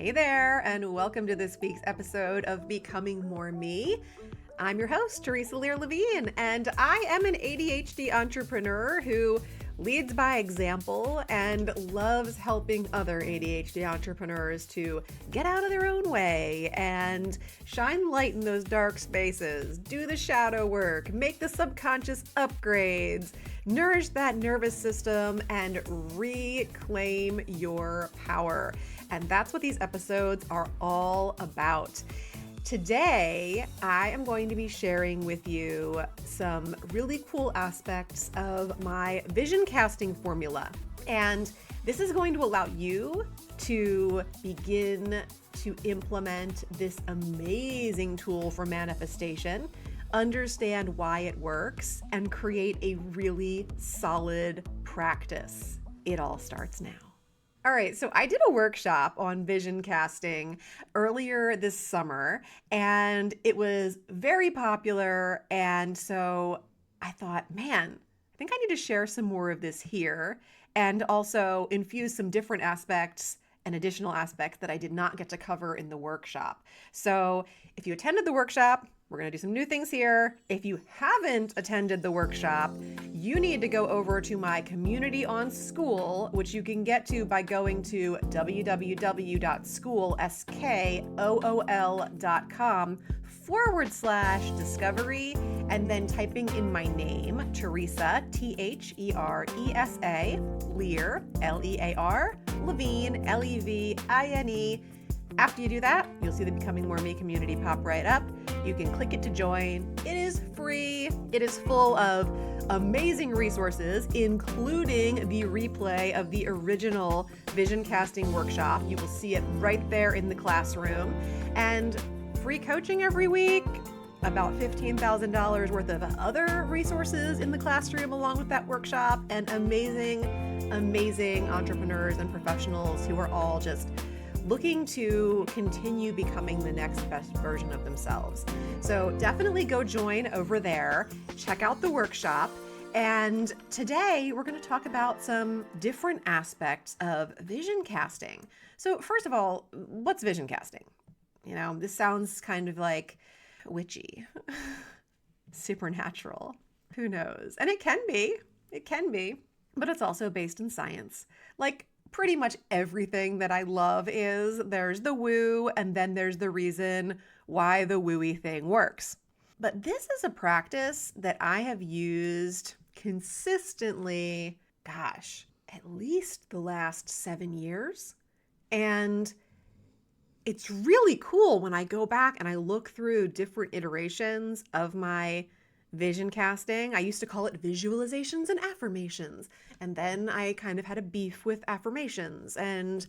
Hey there, and welcome to this week's episode of Becoming More Me. I'm your host, Teresa Lear Levine, and I am an ADHD entrepreneur who leads by example and loves helping other ADHD entrepreneurs to get out of their own way and shine light in those dark spaces, do the shadow work, make the subconscious upgrades, nourish that nervous system, and reclaim your power. And that's what these episodes are all about. Today, I am going to be sharing with you some really cool aspects of my vision casting formula. And this is going to allow you to begin to implement this amazing tool for manifestation, understand why it works, and create a really solid practice. It all starts now. All right, so I did a workshop on vision casting earlier this summer, and it was very popular. And so I thought, man, I think I need to share some more of this here and also infuse some different aspects and additional aspects that I did not get to cover in the workshop. So if you attended the workshop, we're going to do some new things here. If you haven't attended the workshop, you need to go over to my community on School, which you can get to by going to www.school.com/discovery and then typing in my name, Teresa, Teresa, Lear, Lear, Levine, Levine. After you do that, you'll see the Becoming More Me community pop right up. You can click it to join. It is free. It is full of amazing resources, including the replay of the original vision casting workshop. You will see it right there in the classroom. And free coaching every week, about $15,000 worth of other resources in the classroom along with that workshop, and amazing entrepreneurs and professionals who are all just looking to continue becoming the next best version of themselves. So definitely go join over there, check out the workshop. And today we're going to talk about some different aspects of vision casting. So first of all, what's vision casting? You know, this sounds kind of like witchy, supernatural, who knows? And it can be, but it's also based in science. Like pretty much everything that I love is there's the woo and then there's the reason why the wooey thing works. But this is a practice that I have used consistently, at least the last 7 years. And it's really cool when I go back and I look through different iterations of my vision casting. I used to call it visualizations and affirmations. And then I kind of had a beef with affirmations and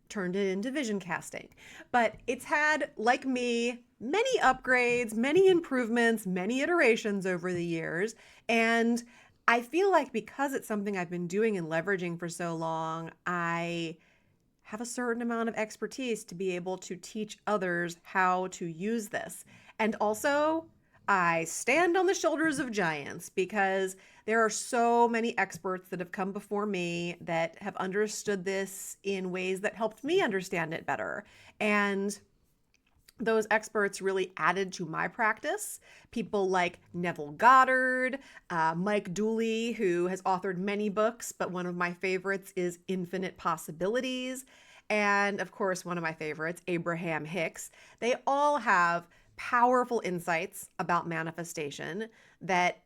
turned it into vision casting. But it's had, like me, many upgrades, many improvements, many iterations over the years. And I feel like because it's something I've been doing and leveraging for so long, I have a certain amount of expertise to be able to teach others how to use this. And also, I stand on the shoulders of giants because there are so many experts that have come before me that have understood this in ways that helped me understand it better. And those experts really added to my practice. People like Neville Goddard, Mike Dooley, who has authored many books, but one of my favorites is Infinite Possibilities. And of course, one of my favorites, Abraham Hicks. They all have powerful insights about manifestation that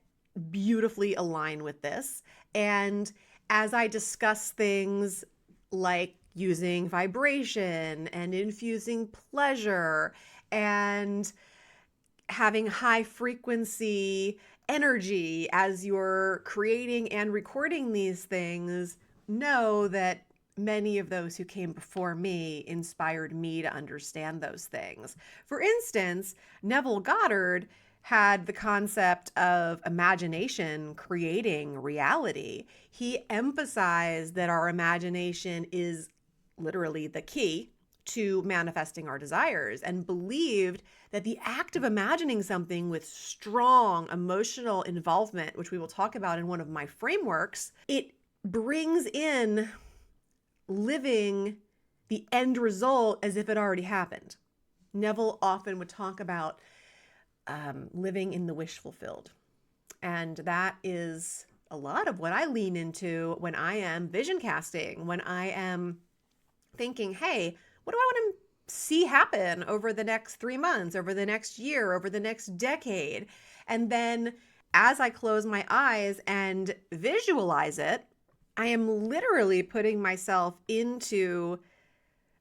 beautifully align with this. And as I discuss things like using vibration and infusing pleasure and having high frequency energy as you're creating and recording these things, know that many of those who came before me inspired me to understand those things. For instance, Neville Goddard had the concept of imagination creating reality. He emphasized that our imagination is literally the key to manifesting our desires, and believed that the act of imagining something with strong emotional involvement, which we will talk about in one of my frameworks, it brings in living the end result as if it already happened. Neville often would talk about living in the wish fulfilled. And that is a lot of what I lean into when I am vision casting, when I am thinking, hey, what do I want to see happen over the next 3 months, over the next year, over the next decade? And then as I close my eyes and visualize it, I am literally putting myself into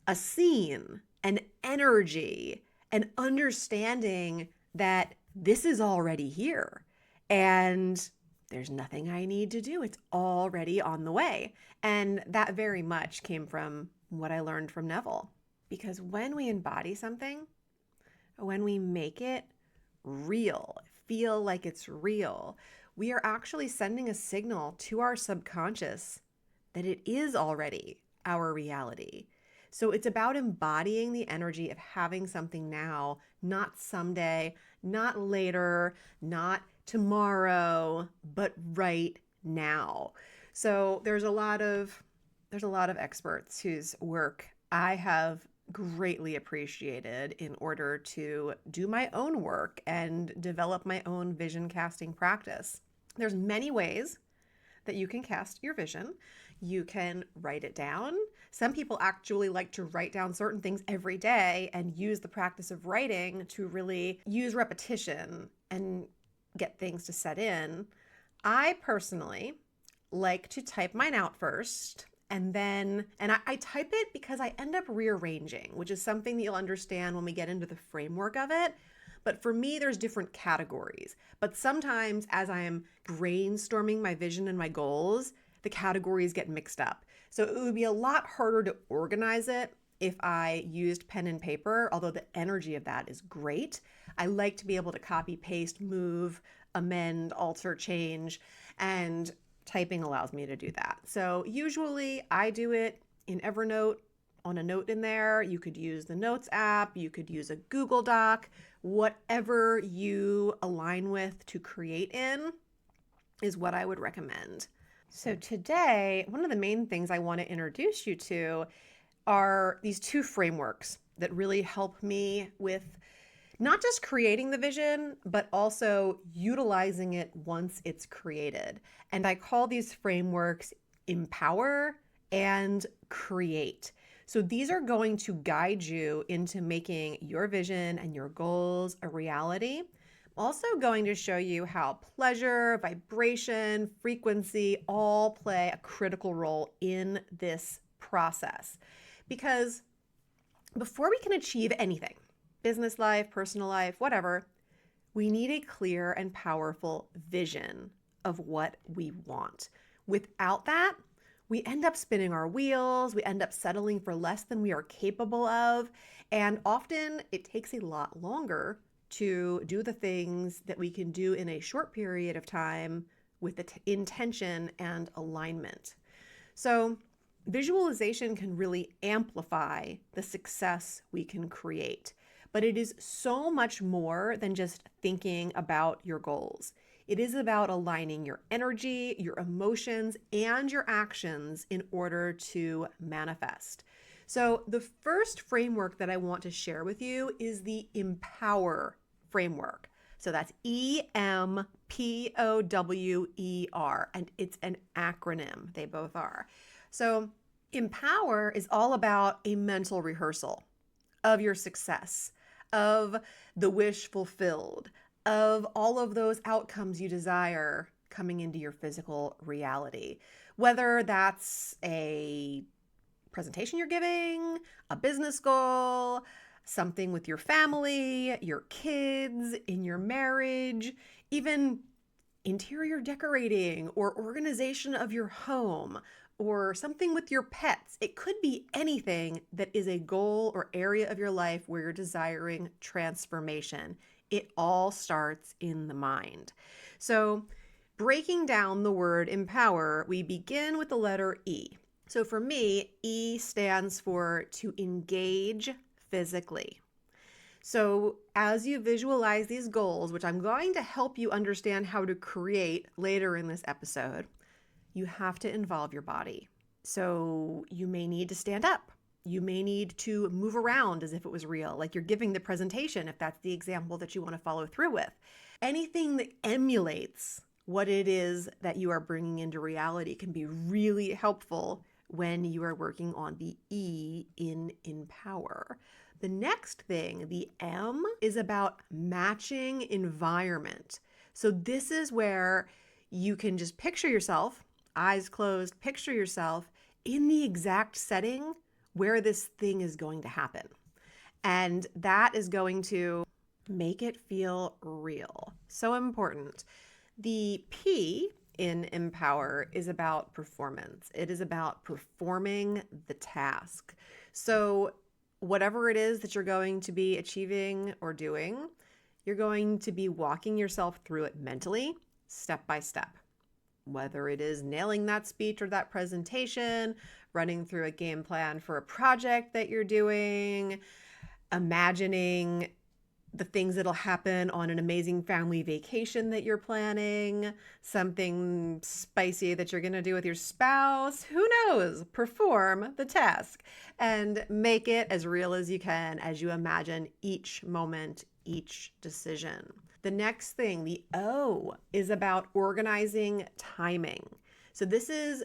a scene, an energy, an understanding that this is already here. And there's nothing I need to do. It's already on the way. And that very much came from what I learned from Neville. Because when we embody something, when we make it real, feel like it's real, we are actually sending a signal to our subconscious that it is already our reality. So it's about embodying the energy of having something now, not someday, not later, not tomorrow, but right now. So there's a lot of experts whose work I have greatly appreciated in order to do my own work and develop my own vision casting practice. There's many ways that you can cast your vision. You can write it down. Some people actually like to write down certain things every day and use the practice of writing to really use repetition and get things to set in. I personally like to type mine out first. And I type it because I end up rearranging, which is something that you'll understand when we get into the framework of it. But for me, there's different categories. But sometimes as I am brainstorming my vision and my goals, the categories get mixed up. So it would be a lot harder to organize it if I used pen and paper, although the energy of that is great. I like to be able to copy, paste, move, amend, alter, change, and typing allows me to do that. So usually I do it in Evernote on a note in there. You could use the Notes app, you could use a Google Doc, whatever you align with to create in is what I would recommend. So today, one of the main things I want to introduce you to are these two frameworks that really help me with not just creating the vision, but also utilizing it once it's created. And I call these frameworks Empower and Create. So these are going to guide you into making your vision and your goals a reality. I'm also going to show you how pleasure, vibration, frequency all play a critical role in this process. Because before we can achieve anything, business life, personal life, whatever, we need a clear and powerful vision of what we want. Without that, we end up spinning our wheels, we end up settling for less than we are capable of, and often it takes a lot longer to do the things that we can do in a short period of time with the intention and alignment. So visualization can really amplify the success we can create. But it is so much more than just thinking about your goals. It is about aligning your energy, your emotions, and your actions in order to manifest. So the first framework that I want to share with you is the Empower framework. So that's EMPOWER, and it's an acronym. They both are. So Empower is all about a mental rehearsal of your success, of the wish fulfilled, of all of those outcomes you desire coming into your physical reality. Whether that's a presentation you're giving, a business goal, something with your family, your kids, in your marriage, even interior decorating or organization of your home, or something with your pets. It could be anything that is a goal or area of your life where you're desiring transformation. It all starts in the mind. So breaking down the word empower, we begin with the letter E. So for me, E stands for to engage physically. So as you visualize these goals, which I'm going to help you understand how to create later in this episode, you have to involve your body. So you may need to stand up. You may need to move around as if it was real, like you're giving the presentation, if that's the example that you want to follow through with. Anything that emulates what it is that you are bringing into reality can be really helpful when you are working on the E in empower. The next thing, the M, is about matching environment. So this is where you can just picture yourself, eyes closed, picture yourself in the exact setting where this thing is going to happen. And that is going to make it feel real. So important. The P in empower is about performance. It is about performing the task. So whatever it is that you're going to be achieving or doing, you're going to be walking yourself through it mentally, step by step. Whether it is nailing that speech or that presentation, running through a game plan for a project that you're doing, imagining the things that'll happen on an amazing family vacation that you're planning, something spicy that you're going to do with your spouse, who knows? Perform the task and make it as real as you can as you imagine each moment, each decision. The next thing, the O, is about organizing timing. So this is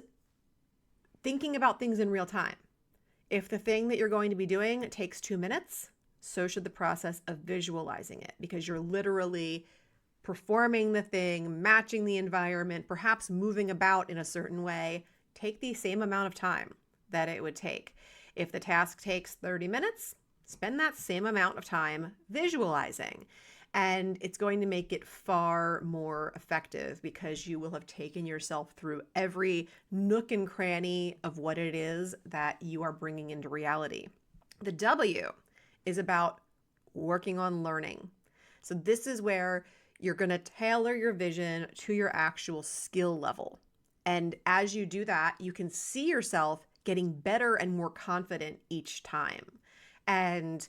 thinking about things in real time. If the thing that you're going to be doing takes 2 minutes, so should the process of visualizing it, because you're literally performing the thing, matching the environment, perhaps moving about in a certain way. Take the same amount of time that it would take. If the task takes 30 minutes, spend that same amount of time visualizing. And it's going to make it far more effective because you will have taken yourself through every nook and cranny of what it is that you are bringing into reality. The W is about working on learning. So this is where you're going to tailor your vision to your actual skill level. And as you do that, you can see yourself getting better and more confident each time, and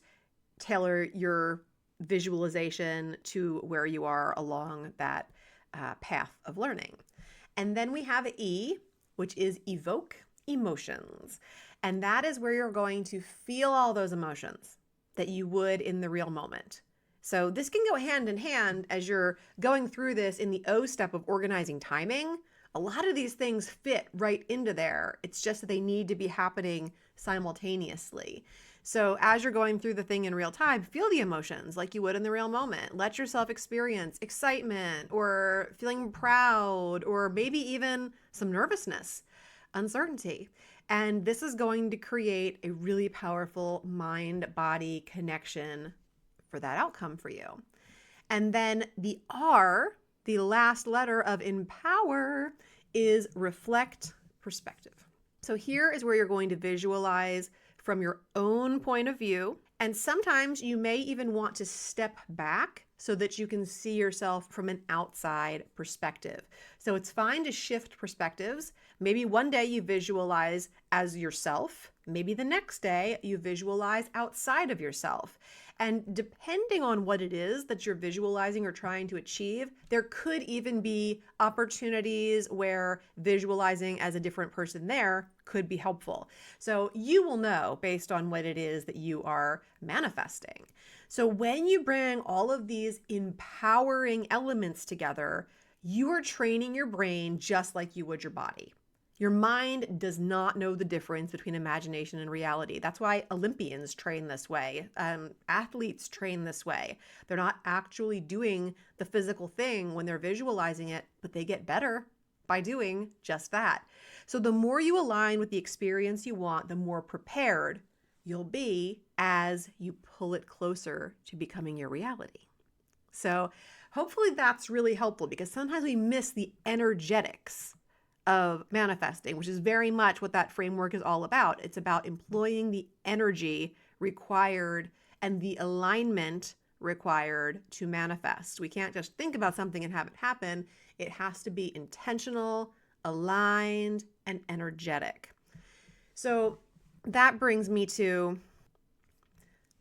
tailor your visualization to where you are along that path of learning. And then we have E, which is evoke emotions. And that is where you're going to feel all those emotions that you would in the real moment. So this can go hand in hand as you're going through this in the O step of organizing timing. A lot of these things fit right into there. It's just that they need to be happening simultaneously. So as you're going through the thing in real time, feel the emotions like you would in the real moment. Let yourself experience excitement or feeling proud or maybe even some nervousness, uncertainty. And this is going to create a really powerful mind-body connection for that outcome for you. And then the R, the last letter of empower, is reflect perspective. So here is where you're going to visualize from your own point of view. And sometimes you may even want to step back so that you can see yourself from an outside perspective. So it's fine to shift perspectives. Maybe one day you visualize as yourself. Maybe the next day you visualize outside of yourself. And depending on what it is that you're visualizing or trying to achieve, there could even be opportunities where visualizing as a different person there could be helpful. So you will know based on what it is that you are manifesting. So when you bring all of these empowering elements together, you are training your brain just like you would your body. Your mind does not know the difference between imagination and reality. That's why Olympians train this way. Athletes train this way. They're not actually doing the physical thing when they're visualizing it, but they get better by doing just that. So the more you align with the experience you want, the more prepared you'll be as you pull it closer to becoming your reality. So hopefully that's really helpful, because sometimes we miss the energetics of manifesting, which is very much what that framework is all about. It's about employing the energy required and the alignment required to manifest. We can't just think about something and have it happen. It has to be intentional, aligned, and energetic. So that brings me to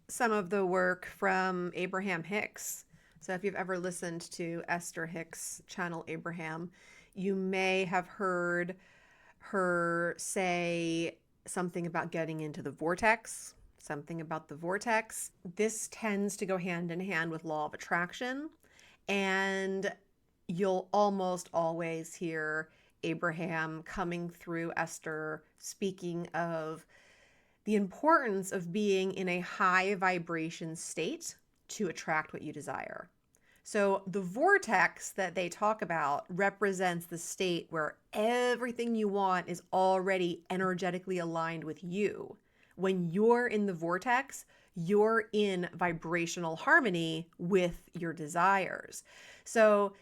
some of the work from Abraham Hicks. So if you've ever listened to Esther Hicks' channel, Abraham, you may have heard her say something about getting into the vortex, something about the vortex. This tends to go hand in hand with law of attraction. And you'll almost always hear Abraham coming through Esther speaking of the importance of being in a high vibration state to attract what you desire. So the vortex that they talk about represents the state where everything you want is already energetically aligned with you. When you're in the vortex, you're in vibrational harmony with your desires. So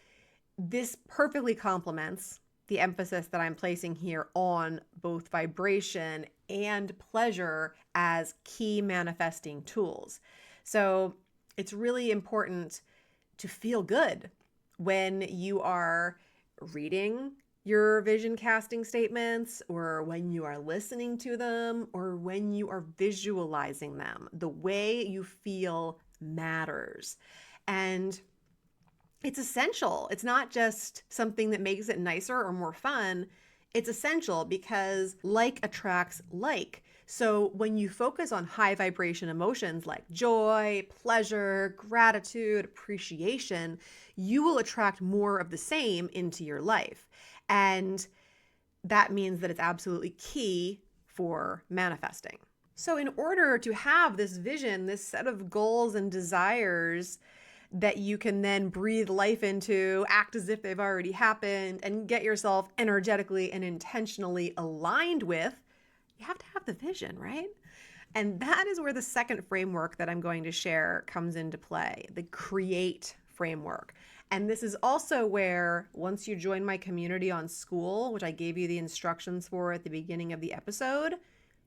this perfectly complements the emphasis that I'm placing here on both vibration and pleasure as key manifesting tools. So it's really important to feel good when you are reading your vision casting statements, or when you are listening to them, or when you are visualizing them. The way you feel matters. And it's essential. It's not just something that makes it nicer or more fun. It's essential because like attracts like. So when you focus on high vibration emotions like joy, pleasure, gratitude, appreciation, you will attract more of the same into your life. And that means that it's absolutely key for manifesting. So in order to have this vision, this set of goals and desires that you can then breathe life into, act as if they've already happened, and get yourself energetically and intentionally aligned with, you have to have the vision, right? And that is where the second framework that I'm going to share comes into play, the create framework. And this is also where, once you join my community on School, which I gave you the instructions for at the beginning of the episode,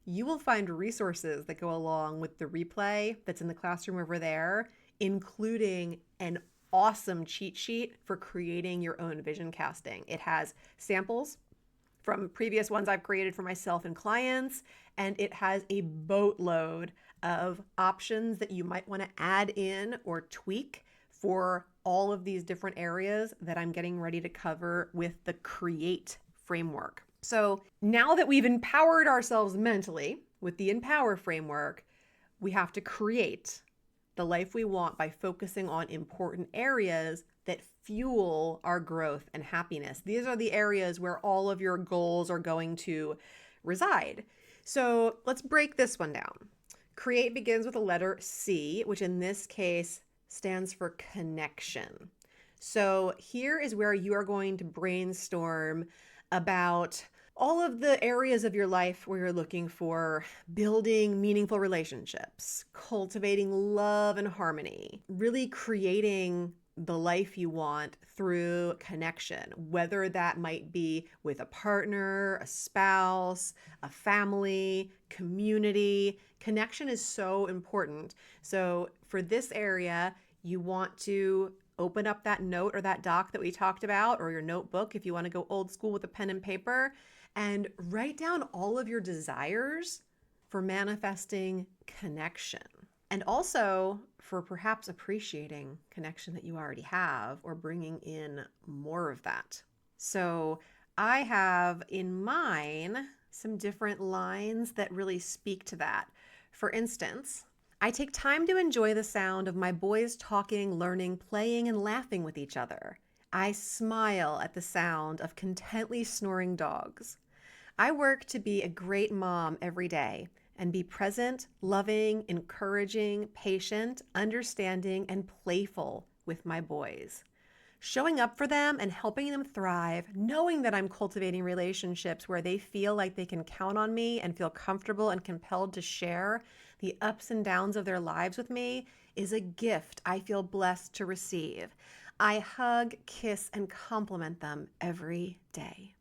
you will find resources that go along with the replay that's in the classroom over there, including an awesome cheat sheet for creating your own vision casting. It has samples from previous ones I've created for myself and clients, and it has a boatload of options that you might want to add in or tweak for all of these different areas that I'm getting ready to cover with the Create framework. So now that we've empowered ourselves mentally with the Empower framework, we have to create the life we want by focusing on important areas that fuel our growth and happiness. These are the areas where all of your goals are going to reside. So let's break this one down. Create begins with the letter C, which in this case stands for connection. So here is where you are going to brainstorm about all of the areas of your life where you're looking for building meaningful relationships, cultivating love and harmony, really creating the life you want through connection, whether that might be with a partner, a spouse, a family, community. Connection is so important. So for this area, you want to open up that note or that doc that we talked about, or your notebook if you want to go old school with a pen and paper, and write down all of your desires for manifesting connection. And also for perhaps appreciating connection that you already have or bringing in more of that. So I have in mine some different lines that really speak to that. For instance, I take time to enjoy the sound of my boys talking, learning, playing, and laughing with each other. I smile at the sound of contently snoring dogs. I work to be a great mom every day and be present, loving, encouraging, patient, understanding, and playful with my boys. Showing up for them and helping them thrive, knowing that I'm cultivating relationships where they feel like they can count on me and feel comfortable and compelled to share the ups and downs of their lives with me, is a gift I feel blessed to receive. I hug, kiss, and compliment them every day.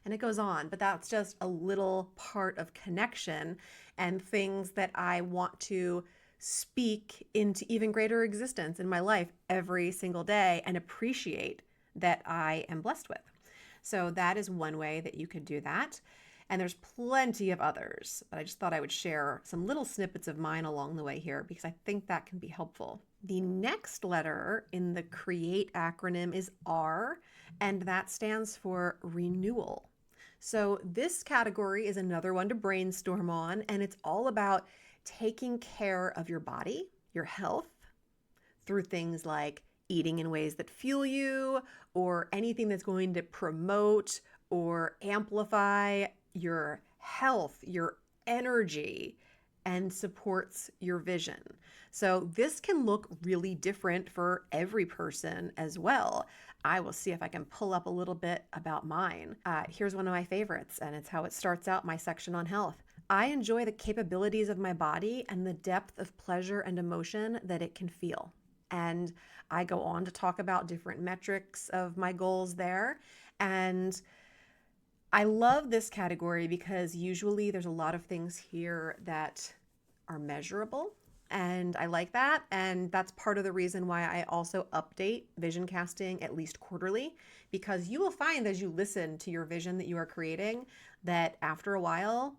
And it goes on, but that's just a little part of connection and things that I want to speak into even greater existence in my life every single day and appreciate that I am blessed with. So that is one way that you could do that. And there's plenty of others, but I just thought I would share some little snippets of mine along the way here because I think that can be helpful. The next letter in the CREATE acronym is R, and that stands for renewal. So, this category is another one to brainstorm on, and it's all about taking care of your body, your health, through things like eating in ways that fuel you, or anything that's going to promote or amplify your health, your energy, and supports your vision. So, this can look really different for every person as well. I will see if I can pull up a little bit about mine. Here's one of my favorites, and it's how it starts out my section on health. I enjoy the capabilities of my body and the depth of pleasure and emotion that it can feel. And I go on to talk about different metrics of my goals there. And I love this category because usually there's a lot of things here that are measurable. And I like that. And that's part of the reason why I also update vision casting at least quarterly, because you will find as you listen to your vision that you are creating that after a while,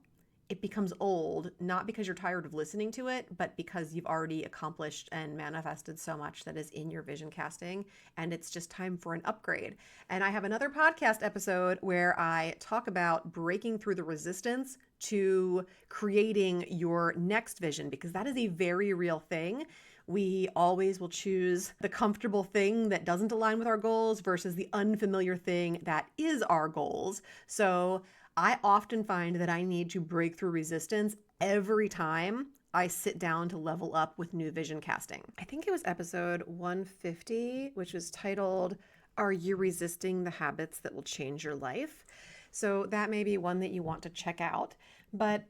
it becomes old, not because you're tired of listening to it, but because you've already accomplished and manifested so much that is in your vision casting, and it's just time for an upgrade. And I have another podcast episode where I talk about breaking through the resistance to creating your next vision, because that is a very real thing. We always will choose the comfortable thing that doesn't align with our goals versus the unfamiliar thing that is our goals. So I often find that I need to break through resistance every time I sit down to level up with new vision casting. I think it was episode 150, which was titled, Are You Resisting the Habits That Will Change Your Life? So that may be one that you want to check out. But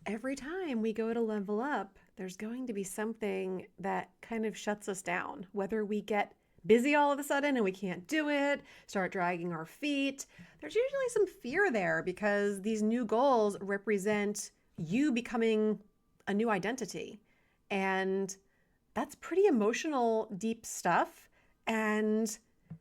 every time we go to level up, there's going to be something that kind of shuts us down, whether we get busy all of a sudden and we can't do it, start dragging our feet. There's usually some fear there because these new goals represent you becoming a new identity. And that's pretty emotional, deep stuff. And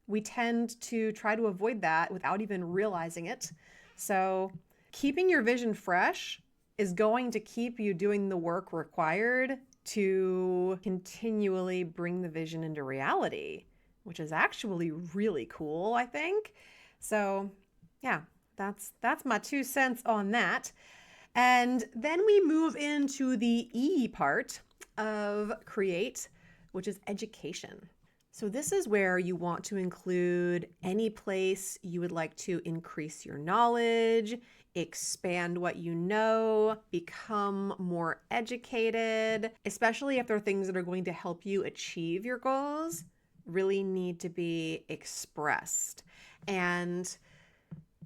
we tend to try to avoid that without even realizing it. So keeping your vision fresh is going to keep you doing the work required to continually bring the vision into reality, which is actually really cool, I think. So yeah, that's my 2 cents on that. And then we move into the E part of create, which is education. So this is where you want to include any place you would like to increase your knowledge, expand what you know, become more educated, especially if there are things that are going to help you achieve your goals, really need to be expressed. And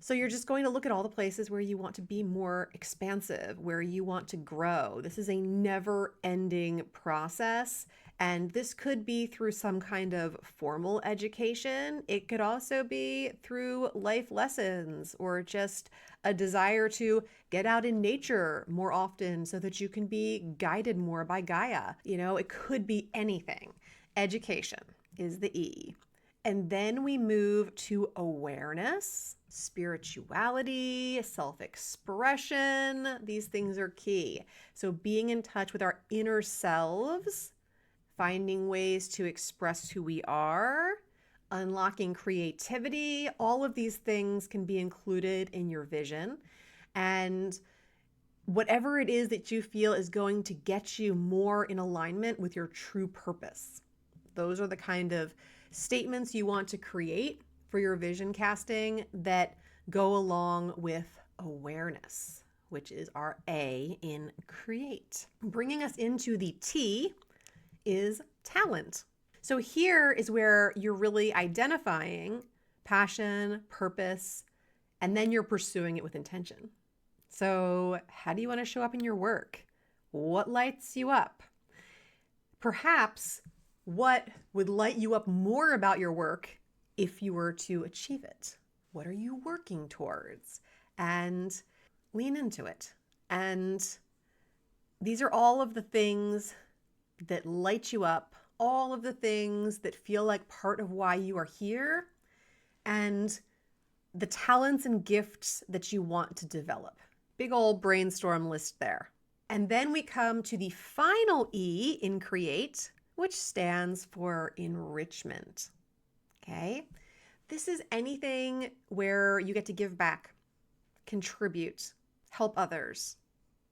so you're just going to look at all the places where you want to be more expansive, where you want to grow. This is a never-ending process. And this could be through some kind of formal education. It could also be through life lessons or just a desire to get out in nature more often so that you can be guided more by Gaia. You know, it could be anything. Education is the E. And then we move to awareness, spirituality, self-expression. These things are key. So being in touch with our inner selves, finding ways to express who we are, unlocking creativity, all of these things can be included in your vision. And whatever it is that you feel is going to get you more in alignment with your true purpose. Those are the kind of statements you want to create for your vision casting that go along with awareness, which is our A in create. Bringing us into the T is talent. So here is where you're really identifying passion, purpose, and then you're pursuing it with intention. So how do you want to show up in your work? What lights you up? Perhaps what would light you up more about your work if you were to achieve it? What are you working towards? And lean into it. And these are all of the things that light you up, all of the things that feel like part of why you are here, and the talents and gifts that you want to develop. Big old brainstorm list there. And then we come to the final E in create, which stands for enrichment. Okay? This is anything where you get to give back. contribute, help others.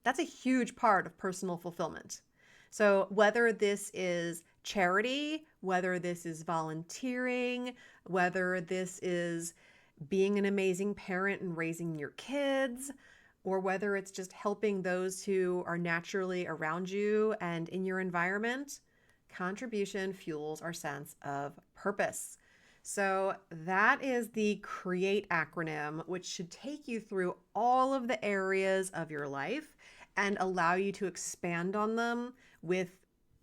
That's a huge part of personal fulfillment. So whether this is charity, whether this is volunteering, whether this is being an amazing parent and raising your kids, or whether it's just helping those who are naturally around you and in your environment, contribution fuels our sense of purpose. So that is the CREATE acronym, which should take you through all of the areas of your life and allow you to expand on them with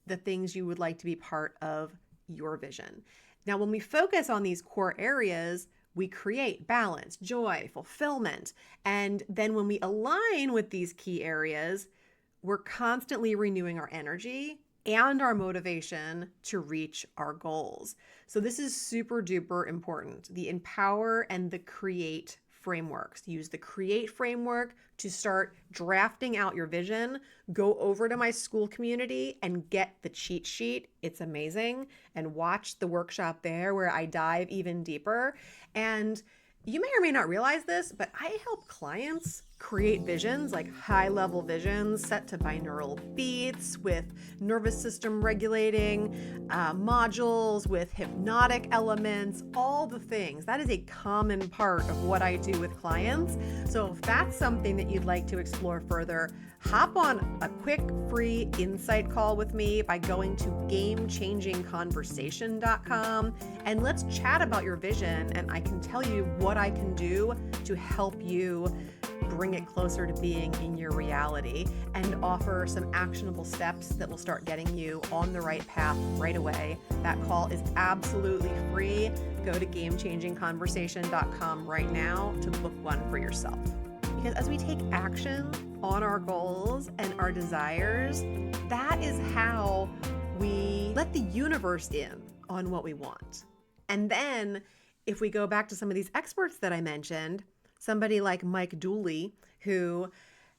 the things you would like to be part of your vision. Now, when we focus on these core areas, we create balance, joy, fulfillment. And then when we align with these key areas, we're constantly renewing our energy and our motivation to reach our goals. So this is super duper important. The empower and the create frameworks. Use the create framework to start drafting out your vision. Go over to my school community and get the cheat sheet. It's amazing. And watch the workshop there where I dive even deeper. And you may or may not realize this, but I help clients create visions, like high-level visions set to binaural beats with nervous system regulating modules, with hypnotic elements, all the things. That is a common part of what I do with clients. So if that's something that you'd like to explore further, hop on a quick free insight call with me by going to gamechangingconversation.com and let's chat about your vision, and I can tell you what I can do to help you bring it closer to being in your reality and offer some actionable steps that will start getting you on the right path right away. That call is absolutely free. Go to gamechangingconversation.com right now to book one for yourself. Because as we take action on our goals and our desires, that is how we let the universe in on what we want. And then if we go back to some of these experts that I mentioned, somebody like Mike Dooley, who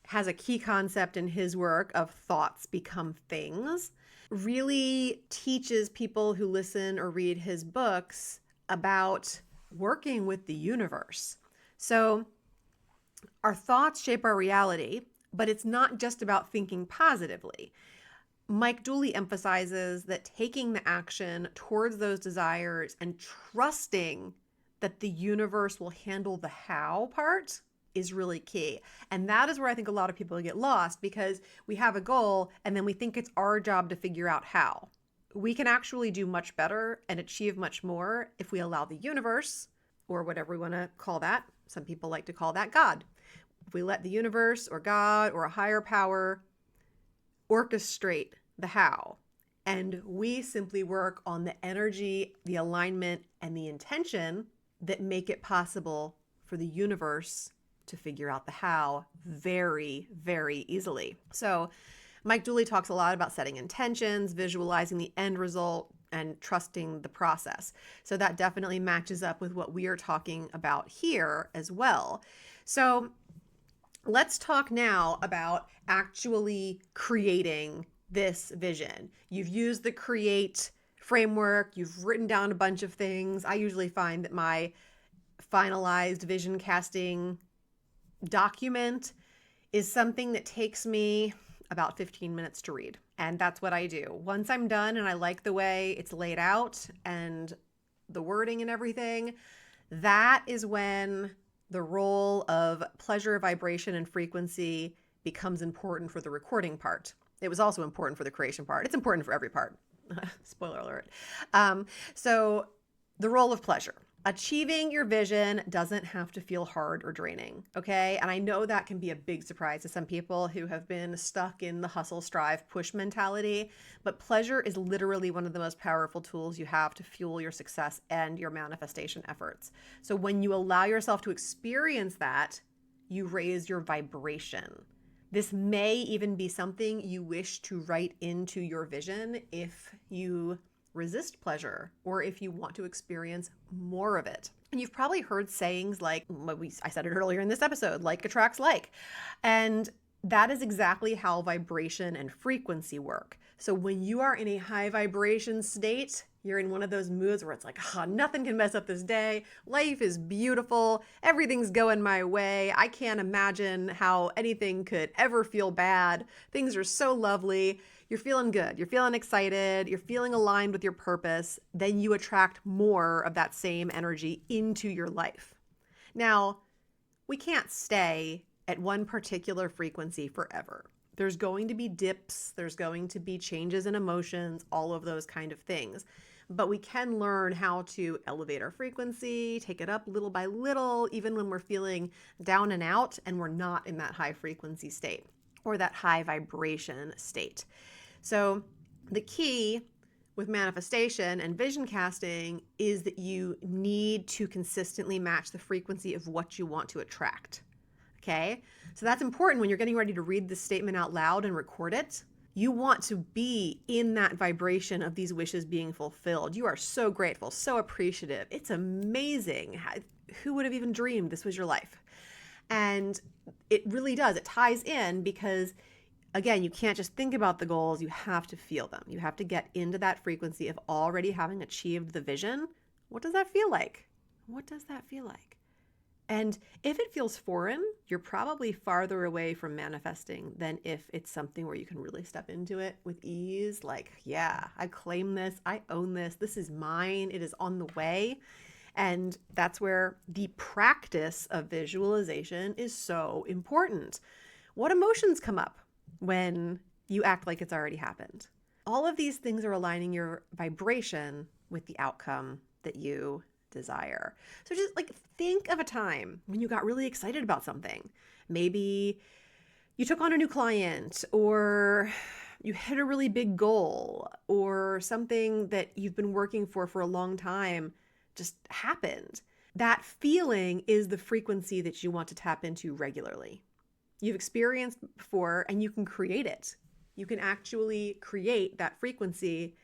has a key concept in his work of thoughts become things, really teaches people who listen or read his books about working with the universe. So our thoughts shape our reality, but it's not just about thinking positively. Mike Dooley emphasizes that taking the action towards those desires and trusting that the universe will handle the how part is really key. And that is where I think a lot of people get lost, because we have a goal and then we think it's our job to figure out how. We can actually do much better and achieve much more if we allow the universe, or whatever we want to call that. Some people like to call that God. If we let the universe or God or a higher power orchestrate the how, and we simply work on the energy, the alignment, and the intention that make it possible for the universe to figure out the how very, very easily. So Mike Dooley talks a lot about setting intentions, visualizing the end result, and trusting the process. So that definitely matches up with what we are talking about here as well. So let's talk now about actually creating this vision. You've used the create framework, you've written down a bunch of things. I usually find that my finalized vision casting document is something that takes me about 15 minutes to read. And that's what I do. Once I'm done and I like the way it's laid out and the wording and everything, that is when the role of pleasure, vibration, and frequency becomes important for the recording part. It was also important for the creation part. It's important for every part. Spoiler alert. So the role of pleasure. Achieving your vision doesn't have to feel hard or draining, okay? And I know that can be a big surprise to some people who have been stuck in the hustle, strive, push mentality, but pleasure is literally one of the most powerful tools you have to fuel your success and your manifestation efforts. So when you allow yourself to experience that, you raise your vibration. This may even be something you wish to write into your vision if you resist pleasure or if you want to experience more of it. And you've probably heard sayings like, I said it earlier in this episode, like attracts like. And that is exactly how vibration and frequency work. So when you are in a high vibration state, You're in one of those moods where it's like, nothing can mess up this day. Life is beautiful. Everything's going my way. I can't imagine how anything could ever feel bad. Things are so lovely. You're feeling good. You're feeling excited. You're feeling aligned with your purpose. Then you attract more of that same energy into your life. Now, we can't stay at one particular frequency forever. There's going to be dips, there's going to be changes in emotions, all of those kind of things. But we can learn how to elevate our frequency, take it up little by little, even when we're feeling down and out and we're not in that high frequency state or that high vibration state. So the key with manifestation and vision casting is that you need to consistently match the frequency of what you want to attract. Okay? So that's important when you're getting ready to read this statement out loud and record it. You want to be in that vibration of these wishes being fulfilled. You are so grateful, so appreciative. It's amazing. Who would have even dreamed this was your life? And it really does. It ties in because, again, you can't just think about the goals. You have to feel them. You have to get into that frequency of already having achieved the vision. What does that feel like? What does that feel like? And if it feels foreign, you're probably farther away from manifesting than if it's something where you can really step into it with ease. Like, yeah, I claim this, I own this, this is mine, it is on the way. And that's where the practice of visualization is so important. What emotions come up when you act like it's already happened? All of these things are aligning your vibration with the outcome that you desire. So just like think of a time when you got really excited about something. Maybe you took on a new client, or you hit a really big goal, or something that you've been working for a long time just happened. That feeling is the frequency that you want to tap into regularly. You've experienced before and you can create it. You can actually create that frequency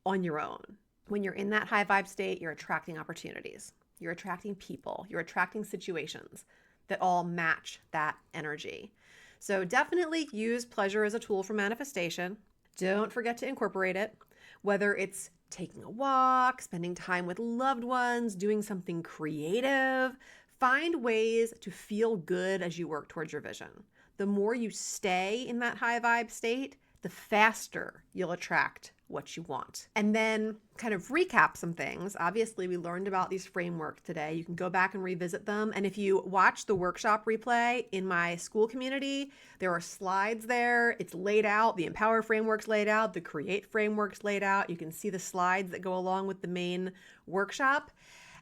on your own. When you're in that high vibe state, you're attracting opportunities. You're attracting people. You're attracting situations that all match that energy. So definitely use pleasure as a tool for manifestation. Don't forget to incorporate it, whether it's taking a walk, spending time with loved ones, doing something creative. Find ways to feel good as you work towards your vision. The more you stay in that high vibe state, the faster you'll attract what you want. And then kind of recap some things. Obviously, we learned about these frameworks today. You can go back and revisit them. And if you watch the workshop replay in my school community, there are slides there. It's laid out. The Empower framework's laid out. The Create framework's laid out. You can see the slides that go along with the main workshop.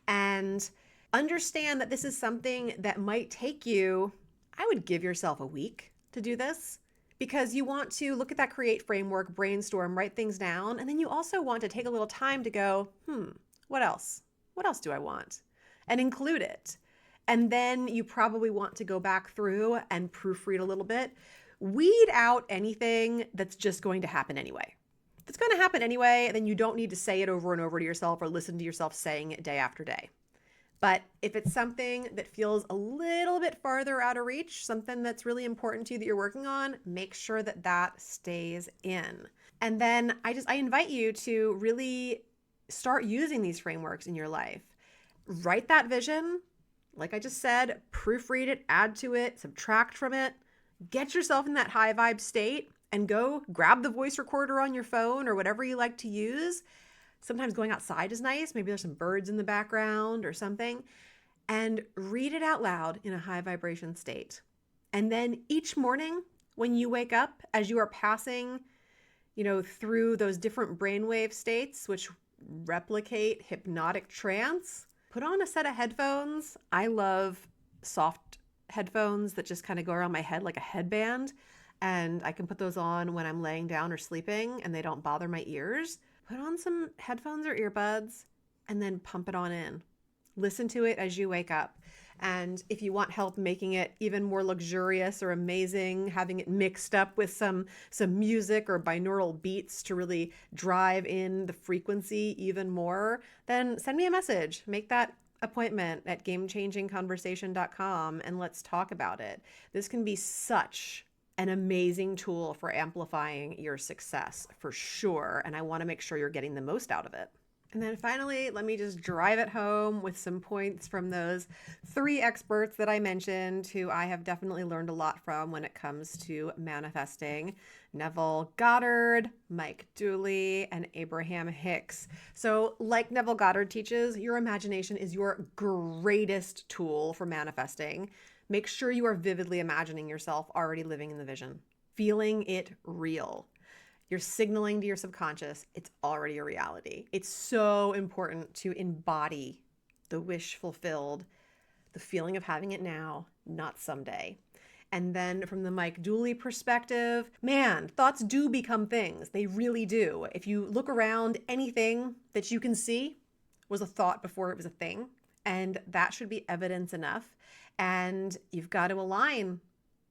And understand that this is something that might take you, I would give yourself a week to do this. Because you want to look at that Create framework, brainstorm, write things down, and then you also want to take a little time to go, what else? What else do I want? And include it. And then you probably want to go back through and proofread a little bit. Weed out anything that's just going to happen anyway. If it's going to happen anyway, then you don't need to say it over and over to yourself or listen to yourself saying it day after day. But if it's something that feels a little bit farther out of reach, something that's really important to you that you're working on, make sure that that stays in. And then I invite you to really start using these frameworks in your life. Write that vision. Like I just said, proofread it, add to it, subtract from it. Get yourself in that high vibe state and go grab the voice recorder on your phone or whatever you like to use. Sometimes going outside is nice. Maybe there's some birds in the background or something. And read it out loud in a high vibration state. And then each morning when you wake up, as you are passing, through those different brainwave states, which replicate hypnotic trance, put on a set of headphones. I love soft headphones that just kind of go around my head like a headband. And I can put those on when I'm laying down or sleeping and they don't bother my ears. Put on some headphones or earbuds and then pump it on in. Listen to it as you wake up. And if you want help making it even more luxurious or amazing, having it mixed up with some music or binaural beats to really drive in the frequency even more, then send me a message. Make that appointment at gamechangingconversation.com and let's talk about it. This can be such an amazing tool for amplifying your success for sure. And I want to make sure you're getting the most out of it. And then finally, let me just drive it home with some points from those 3 experts that I mentioned who I have definitely learned a lot from when it comes to manifesting: Neville Goddard, Mike Dooley, and Abraham Hicks. So like Neville Goddard teaches, your imagination is your greatest tool for manifesting. Make sure you are vividly imagining yourself already living in the vision, feeling it real. You're signaling to your subconscious it's already a reality. It's so important to embody the wish fulfilled, the feeling of having it now, not someday. And then from the Mike Dooley perspective, man, thoughts do become things. They really do. If you look around, anything that you can see was a thought before it was a thing. And that should be evidence enough. And you've got to align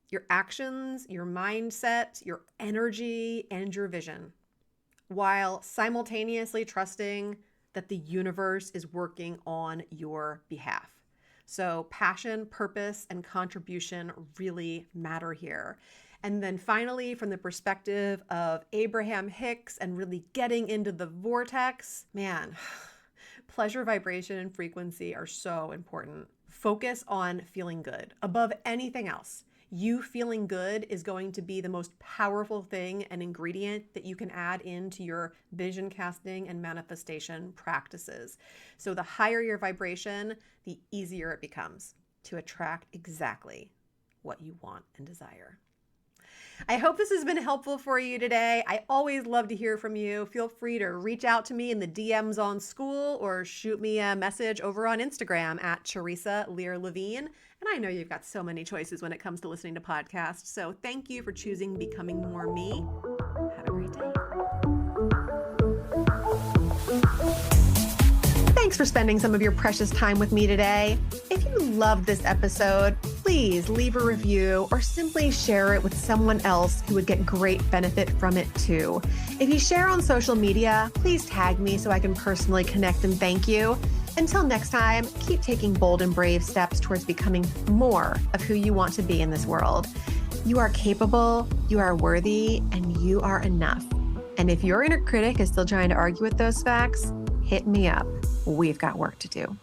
your actions, your mindset, your energy, and your vision, while simultaneously trusting that the universe is working on your behalf. So passion, purpose, and contribution really matter here. And then finally, from the perspective of Abraham Hicks and really getting into the vortex, man, pleasure, vibration, and frequency are so important. Focus on feeling good above anything else. You feeling good is going to be the most powerful thing and ingredient that you can add into your vision casting and manifestation practices. So the higher your vibration, the easier it becomes to attract exactly what you want and desire. I hope this has been helpful for you today. I always love to hear from you. Feel free to reach out to me in the DMs on school or shoot me a message over on Instagram at Teresa Lear Levine. And I know you've got so many choices when it comes to listening to podcasts. So thank you for choosing Becoming More Me. Have a great day. Thanks for spending some of your precious time with me today. If you loved this episode, please leave a review or simply share it with someone else who would get great benefit from it too. If you share on social media, please tag me so I can personally connect and thank you. Until next time, keep taking bold and brave steps towards becoming more of who you want to be in this world. You are capable, you are worthy, and you are enough. And if your inner critic is still trying to argue with those facts, hit me up. We've got work to do.